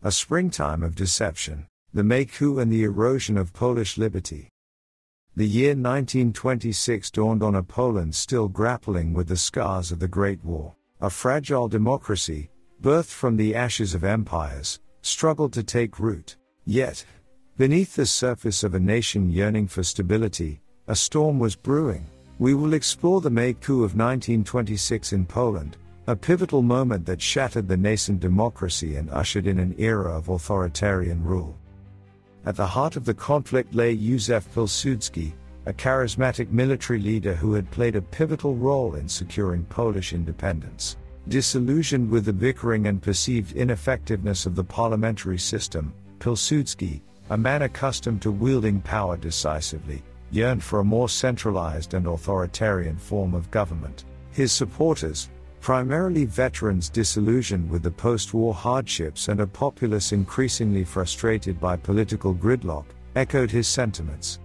A springtime of deception, the May coup and the erosion of Polish liberty. The year 1926 dawned on a Poland still grappling with the scars of the Great War. A fragile democracy, birthed from the ashes of empires, struggled to take root. Yet, beneath the surface of a nation yearning for stability, a storm was brewing. We will explore the May coup of 1926 in Poland, a pivotal moment that shattered the nascent democracy and ushered in an era of authoritarian rule. At the heart of the conflict lay Józef Pilsudski, a charismatic military leader who had played a pivotal role in securing Polish independence. Disillusioned with the bickering and perceived ineffectiveness of the parliamentary system, Pilsudski, a man accustomed to wielding power decisively, yearned for a more centralized and authoritarian form of government. His supporters, primarily veterans disillusioned with the post-war hardships and a populace increasingly frustrated by political gridlock, echoed his sentiments.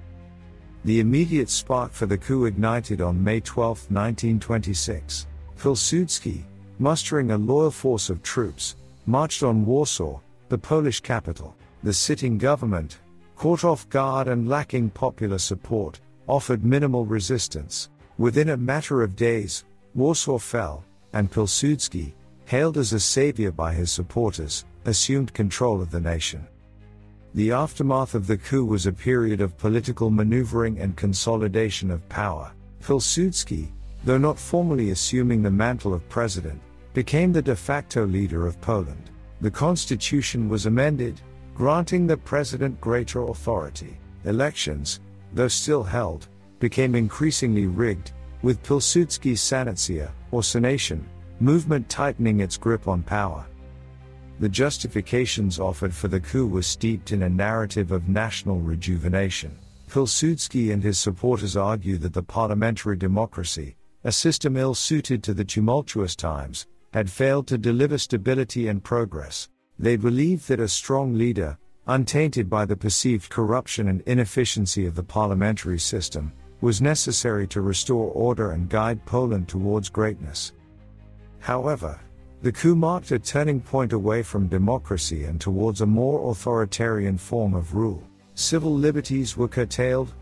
The immediate spark for the coup ignited on May 12, 1926. Pilsudski, mustering a loyal force of troops, marched on Warsaw, the Polish capital. The sitting government, caught off guard and lacking popular support, offered minimal resistance. Within a matter of days, Warsaw fell, and Pilsudski, hailed as a savior by his supporters, assumed control of the nation. The aftermath of the coup was a period of political maneuvering and consolidation of power. Pilsudski, though not formally assuming the mantle of president, became the de facto leader of Poland. The constitution was amended, granting the president greater authority. Elections, though still held, became increasingly rigged, with Pilsudski's Sanacja, or Sanation, movement tightening its grip on power. The justifications offered for the coup were steeped in a narrative of national rejuvenation. Pilsudski and his supporters argue that the parliamentary democracy, a system ill-suited to the tumultuous times, had failed to deliver stability and progress. They believed that a strong leader, untainted by the perceived corruption and inefficiency of the parliamentary system, was necessary to restore order and guide Poland towards greatness. However, the coup marked a turning point away from democracy and towards a more authoritarian form of rule. Civil liberties were curtailed,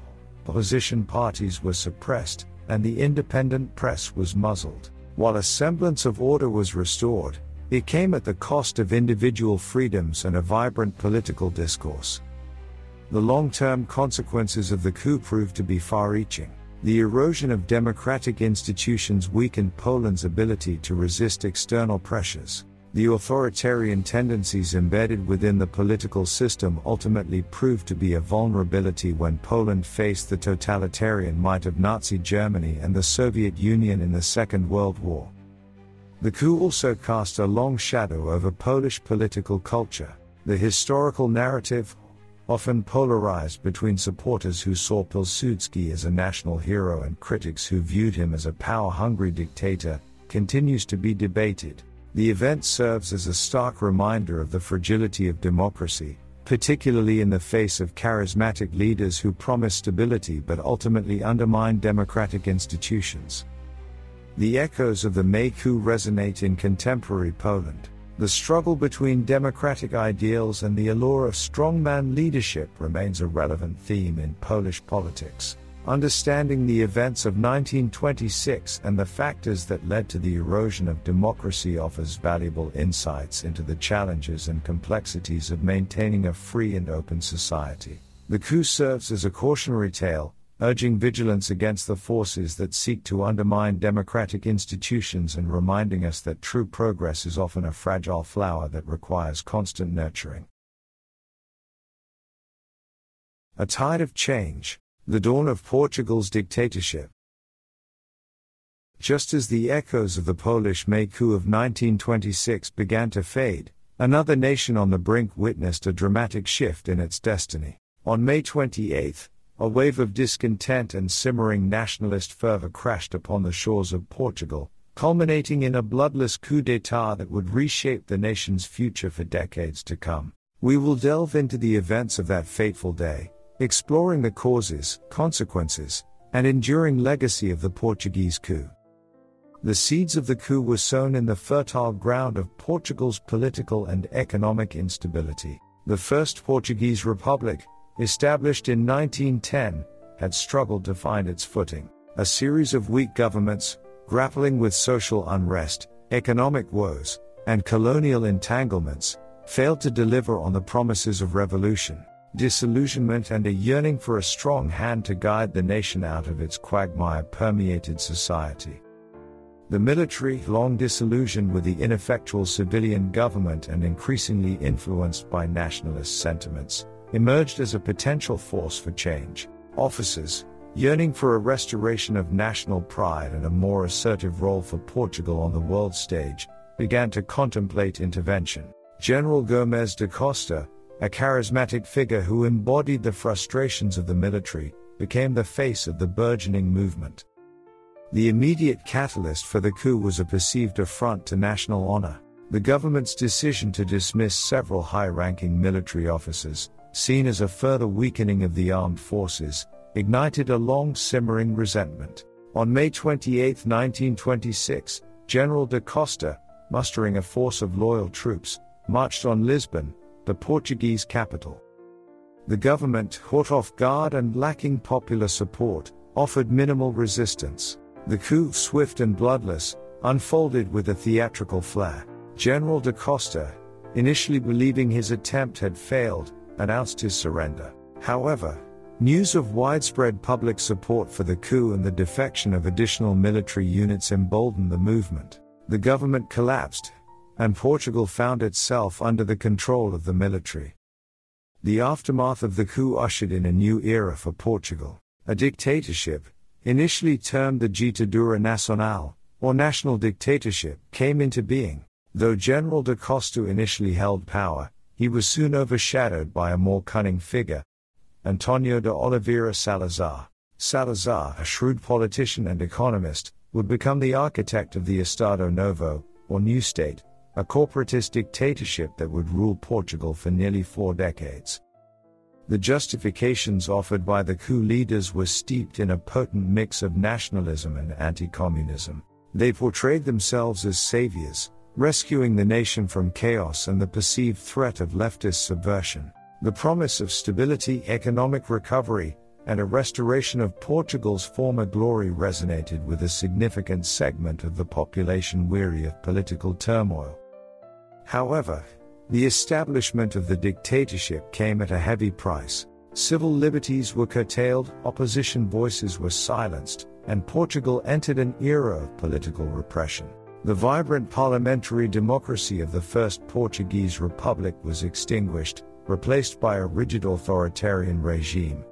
opposition parties were suppressed, and the independent press was muzzled. While a semblance of order was restored, it came at the cost of individual freedoms and a vibrant political discourse. The long-term consequences of the coup proved to be far-reaching. The erosion of democratic institutions weakened Poland's ability to resist external pressures. The authoritarian tendencies embedded within the political system ultimately proved to be a vulnerability when Poland faced the totalitarian might of Nazi Germany and the Soviet Union in the Second World War. The coup also cast a long shadow over Polish political culture. The historical narrative, often polarized between supporters who saw Pilsudski as a national hero and critics who viewed him as a power-hungry dictator, continues to be debated. The event serves as a stark reminder of the fragility of democracy, particularly in the face of charismatic leaders who promise stability but ultimately undermine democratic institutions. The echoes of the May coup resonate in contemporary Poland. The struggle between democratic ideals and the allure of strongman leadership remains a relevant theme in Polish politics. Understanding the events of 1926 and the factors that led to the erosion of democracy offers valuable insights into the challenges and complexities of maintaining a free and open society. The coup serves as a cautionary tale, urging vigilance against the forces that seek to undermine democratic institutions and reminding us that true progress is often a fragile flower that requires constant nurturing. A tide of change, the dawn of Portugal's dictatorship. Just as the echoes of the Polish May coup of 1926 began to fade, another nation on the brink witnessed a dramatic shift in its destiny. On May 28, a wave of discontent and simmering nationalist fervor crashed upon the shores of Portugal, culminating in a bloodless coup d'état that would reshape the nation's future for decades to come. We will delve into the events of that fateful day, exploring the causes, consequences, and enduring legacy of the Portuguese coup. The seeds of the coup were sown in the fertile ground of Portugal's political and economic instability. The First Portuguese Republic, established in 1910, had struggled to find its footing. A series of weak governments, grappling with social unrest, economic woes, and colonial entanglements, failed to deliver on the promises of revolution, disillusionment, and a yearning for a strong hand to guide the nation out of its quagmire permeated society. The military, long disillusioned with the ineffectual civilian government and increasingly influenced by nationalist sentiments, emerged as a potential force for change. Officers, yearning for a restoration of national pride and a more assertive role for Portugal on the world stage, began to contemplate intervention. General Gomes da Costa, a charismatic figure who embodied the frustrations of the military, became the face of the burgeoning movement. The immediate catalyst for the coup was a perceived affront to national honor. The government's decision to dismiss several high-ranking military officers, seen as a further weakening of the armed forces, ignited a long-simmering resentment. On May 28, 1926, General da Costa, mustering a force of loyal troops, marched on Lisbon, the Portuguese capital. The government, caught off guard and lacking popular support, offered minimal resistance. The coup, swift and bloodless, unfolded with a theatrical flair. General da Costa, initially believing his attempt had failed, announced his surrender. However, news of widespread public support for the coup and the defection of additional military units emboldened the movement. The government collapsed, and Portugal found itself under the control of the military. The aftermath of the coup ushered in a new era for Portugal. A dictatorship, initially termed the Ditadura Nacional, or national dictatorship, came into being. Though General da Costa initially held power, he was soon overshadowed by a more cunning figure, António de Oliveira Salazar. Salazar, a shrewd politician and economist, would become the architect of the Estado Novo, or New State, a corporatist dictatorship that would rule Portugal for nearly 4 decades. The justifications offered by the coup leaders were steeped in a potent mix of nationalism and anti-communism. They portrayed themselves as saviors, rescuing the nation from chaos and the perceived threat of leftist subversion. The promise of stability, economic recovery, and a restoration of Portugal's former glory resonated with a significant segment of the population weary of political turmoil. However, the establishment of the dictatorship came at a heavy price. Civil liberties were curtailed, opposition voices were silenced, and Portugal entered an era of political repression. The vibrant parliamentary democracy of the First Portuguese Republic was extinguished, replaced by a rigid authoritarian regime.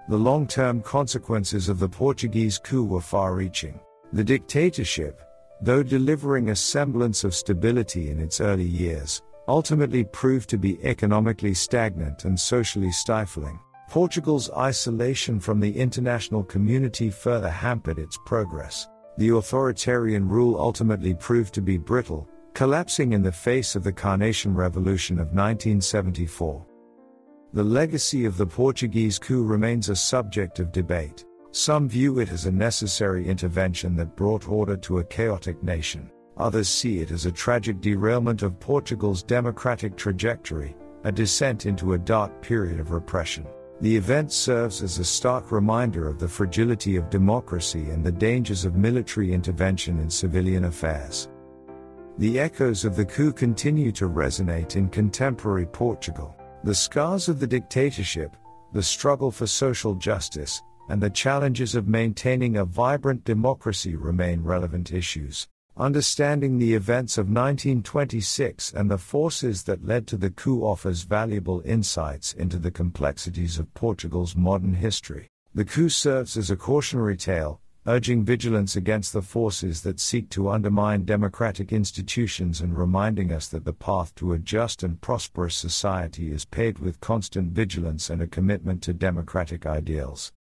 The long-term consequences of the Portuguese coup were far-reaching. The dictatorship, though delivering a semblance of stability in its early years, ultimately proved to be economically stagnant and socially stifling. Portugal's isolation from the international community further hampered its progress. The authoritarian rule ultimately proved to be brittle, collapsing in the face of the Carnation Revolution of 1974. The legacy of the Portuguese coup remains a subject of debate. Some view it as a necessary intervention that brought order to a chaotic nation. Others see it as a tragic derailment of Portugal's democratic trajectory, a descent into a dark period of repression. The event serves as a stark reminder of the fragility of democracy and the dangers of military intervention in civilian affairs. The echoes of the coup continue to resonate in contemporary Portugal. The scars of the dictatorship, the struggle for social justice, and the challenges of maintaining a vibrant democracy remain relevant issues. Understanding the events of 1926 and the forces that led to the coup offers valuable insights into the complexities of Portugal's modern history. The coup serves as a cautionary tale, urging vigilance against the forces that seek to undermine democratic institutions and reminding us that the path to a just and prosperous society is paved with constant vigilance and a commitment to democratic ideals.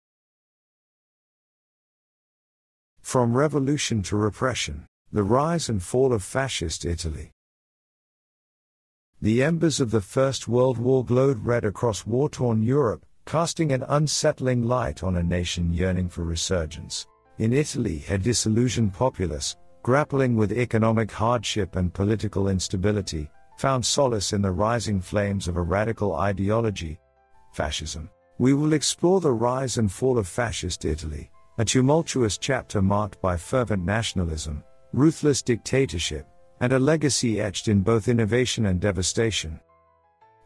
From revolution to repression. The rise and fall of fascist Italy. The embers of the First World War glowed red across war-torn Europe, casting an unsettling light on a nation yearning for resurgence. In Italy, a disillusioned populace, grappling with economic hardship and political instability, found solace in the rising flames of a radical ideology, fascism. We will explore the rise and fall of fascist Italy, a tumultuous chapter marked by fervent nationalism, ruthless dictatorship, and a legacy etched in both innovation and devastation.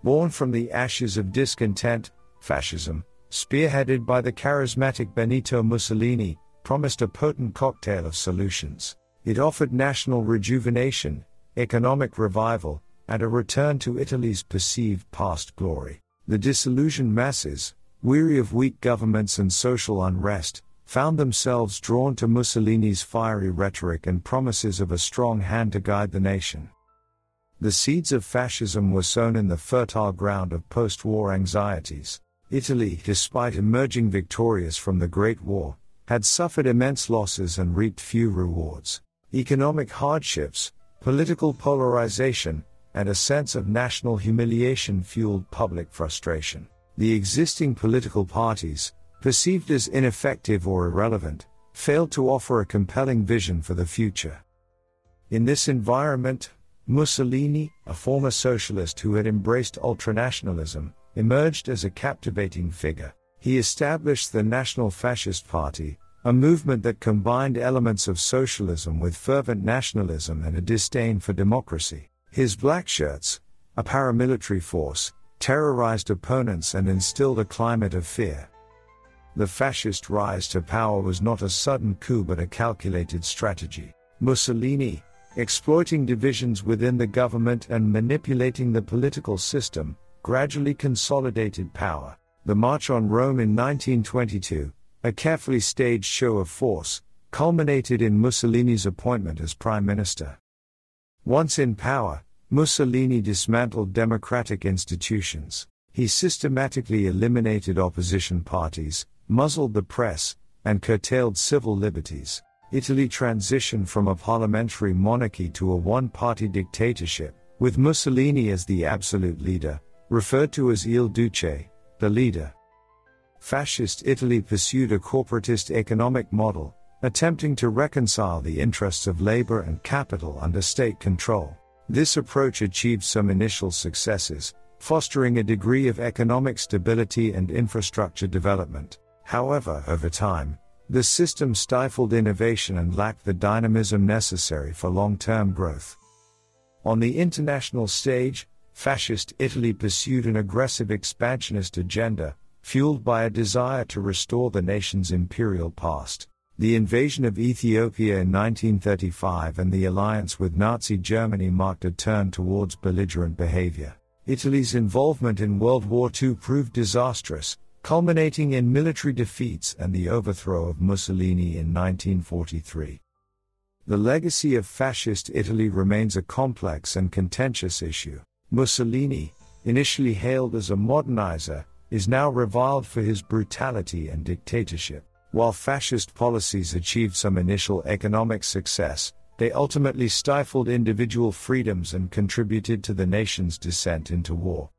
Born from the ashes of discontent, fascism, spearheaded by the charismatic Benito Mussolini, promised a potent cocktail of solutions. It offered national rejuvenation, economic revival, and a return to Italy's perceived past glory. The disillusioned masses, weary of weak governments and social unrest, found themselves drawn to Mussolini's fiery rhetoric and promises of a strong hand to guide the nation. The seeds of fascism were sown in the fertile ground of post-war anxieties. Italy, despite emerging victorious from the Great War, had suffered immense losses and reaped few rewards. Economic hardships, political polarization, and a sense of national humiliation fueled public frustration. The existing political parties, perceived as ineffective or irrelevant, failed to offer a compelling vision for the future. In this environment, Mussolini, a former socialist who had embraced ultranationalism, emerged as a captivating figure. He established the National Fascist Party, a movement that combined elements of socialism with fervent nationalism and a disdain for democracy. His black shirts, a paramilitary force, terrorized opponents and instilled a climate of fear. The fascist rise to power was not a sudden coup but a calculated strategy. Mussolini, exploiting divisions within the government and manipulating the political system, gradually consolidated power. The March on Rome in 1922, a carefully staged show of force, culminated in Mussolini's appointment as prime minister. Once in power, Mussolini dismantled democratic institutions. He systematically eliminated opposition parties, muzzled the press, and curtailed civil liberties. Italy transitioned from a parliamentary monarchy to a one-party dictatorship, with Mussolini as the absolute leader, referred to as Il Duce, the leader. Fascist Italy pursued a corporatist economic model, attempting to reconcile the interests of labor and capital under state control. This approach achieved some initial successes, fostering a degree of economic stability and infrastructure development. However, over time, the system stifled innovation and lacked the dynamism necessary for long-term growth. On the international stage, Fascist Italy pursued an aggressive expansionist agenda, fueled by a desire to restore the nation's imperial past. The invasion of Ethiopia in 1935 and the alliance with Nazi Germany marked a turn towards belligerent behavior. Italy's involvement in World War II proved disastrous, culminating in military defeats and the overthrow of Mussolini in 1943. The legacy of Fascist Italy remains a complex and contentious issue. Mussolini, initially hailed as a modernizer, is now reviled for his brutality and dictatorship. While fascist policies achieved some initial economic success, they ultimately stifled individual freedoms and contributed to the nation's descent into war.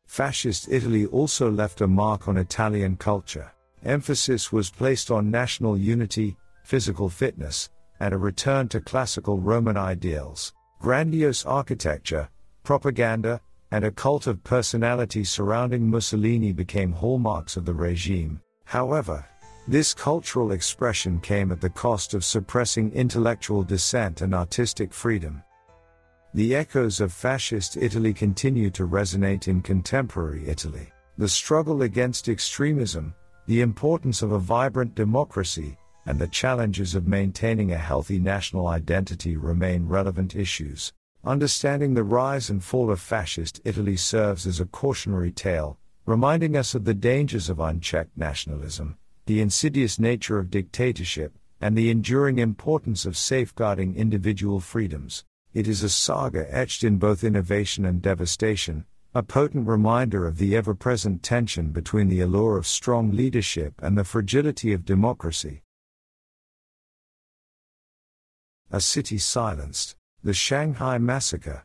Fascist Italy also left a mark on Italian culture. Emphasis was placed on national unity, physical fitness, and a return to classical Roman ideals. Grandiose architecture, propaganda, and a cult of personality surrounding Mussolini became hallmarks of the regime. However, this cultural expression came at the cost of suppressing intellectual dissent and artistic freedom. The echoes of Fascist Italy continue to resonate in contemporary Italy. The struggle against extremism, the importance of a vibrant democracy, and the challenges of maintaining a healthy national identity remain relevant issues. Understanding the rise and fall of Fascist Italy serves as a cautionary tale, reminding us of the dangers of unchecked nationalism, the insidious nature of dictatorship, and the enduring importance of safeguarding individual freedoms. It is a saga etched in both innovation and devastation, a potent reminder of the ever-present tension between the allure of strong leadership and the fragility of democracy. A city silenced. The Shanghai Massacre.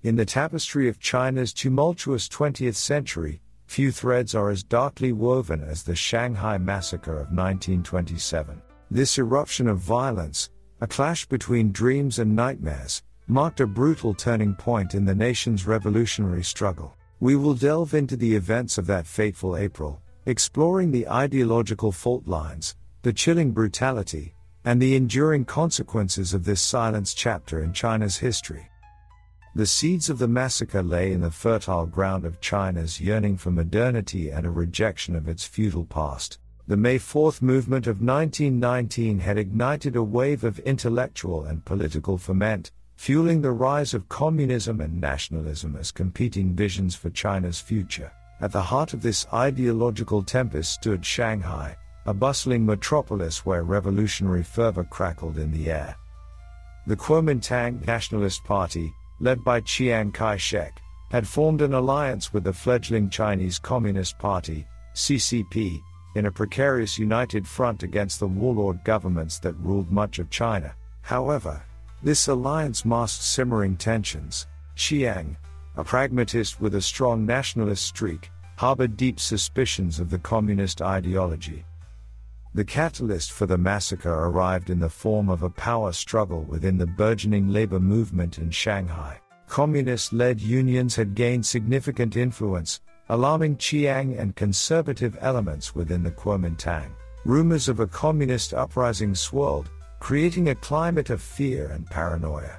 In the tapestry of China's tumultuous 20th century, few threads are as darkly woven as the Shanghai Massacre of 1927. This eruption of violence, a clash between dreams and nightmares, marked a brutal turning point in the nation's revolutionary struggle. We will delve into the events of that fateful April, exploring the ideological fault lines, the chilling brutality, and the enduring consequences of this silent chapter in China's history. The seeds of the massacre lay in the fertile ground of China's yearning for modernity and a rejection of its feudal past. The May 4th movement of 1919 had ignited a wave of intellectual and political ferment, fueling the rise of communism and nationalism as competing visions for China's future. At the heart of this ideological tempest stood Shanghai, a bustling metropolis where revolutionary fervor crackled in the air. The Kuomintang Nationalist Party, led by Chiang Kai-shek, had formed an alliance with the fledgling Chinese Communist Party, CCP, in a precarious united front against the warlord governments that ruled much of China. However, this alliance masked simmering tensions. Chiang, a pragmatist with a strong nationalist streak, harbored deep suspicions of the communist ideology. The catalyst for the massacre arrived in the form of a power struggle within the burgeoning labor movement in Shanghai. Communist-led unions had gained significant influence, alarming Chiang and conservative elements within the Kuomintang. Rumors of a communist uprising swirled, creating a climate of fear and paranoia.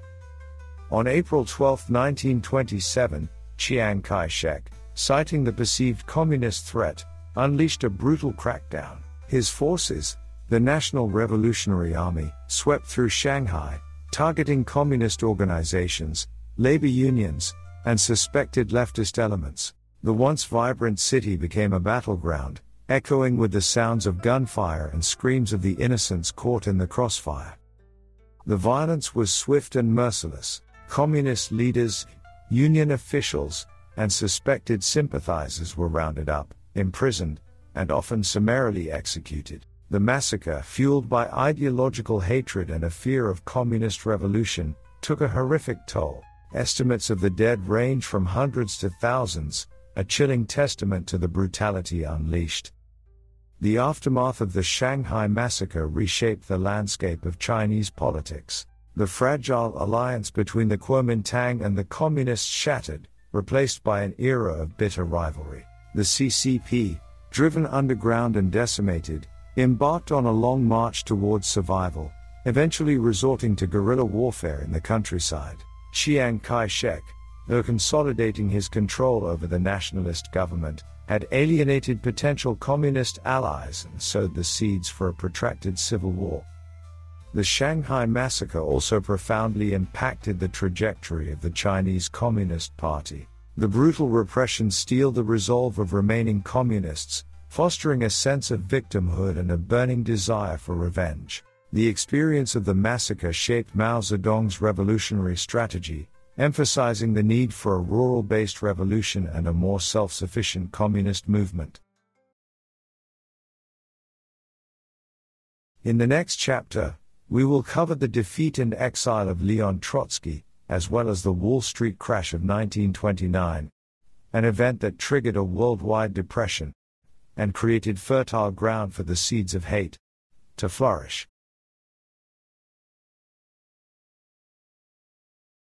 On April 12, 1927, Chiang Kai-shek, citing the perceived communist threat, unleashed a brutal crackdown. His forces, the National Revolutionary Army, swept through Shanghai, targeting communist organizations, labor unions, and suspected leftist elements. The once vibrant city became a battleground, echoing with the sounds of gunfire and screams of the innocents caught in the crossfire. The violence was swift and merciless. Communist leaders, union officials, and suspected sympathizers were rounded up, imprisoned, and often summarily executed. The massacre, fueled by ideological hatred and a fear of communist revolution, took a horrific toll. Estimates of the dead range from hundreds to thousands, a chilling testament to the brutality unleashed. The aftermath of the Shanghai massacre reshaped the landscape of Chinese politics. The fragile alliance between the Kuomintang and the Communists shattered, replaced by an era of bitter rivalry. The CCP, driven underground and decimated, embarked on a long march towards survival, eventually resorting to guerrilla warfare in the countryside. Chiang Kai-shek, though consolidating his control over the nationalist government, had alienated potential communist allies and sowed the seeds for a protracted civil war. The Shanghai massacre also profoundly impacted the trajectory of the Chinese Communist Party. The brutal repression steeled the resolve of remaining communists, fostering a sense of victimhood and a burning desire for revenge. The experience of the massacre shaped Mao Zedong's revolutionary strategy, emphasizing the need for a rural-based revolution and a more self-sufficient communist movement. In the next chapter, we will cover the defeat and exile of Leon Trotsky, as well as the Wall Street crash of 1929, an event that triggered a worldwide depression and created fertile ground for the seeds of hate to flourish.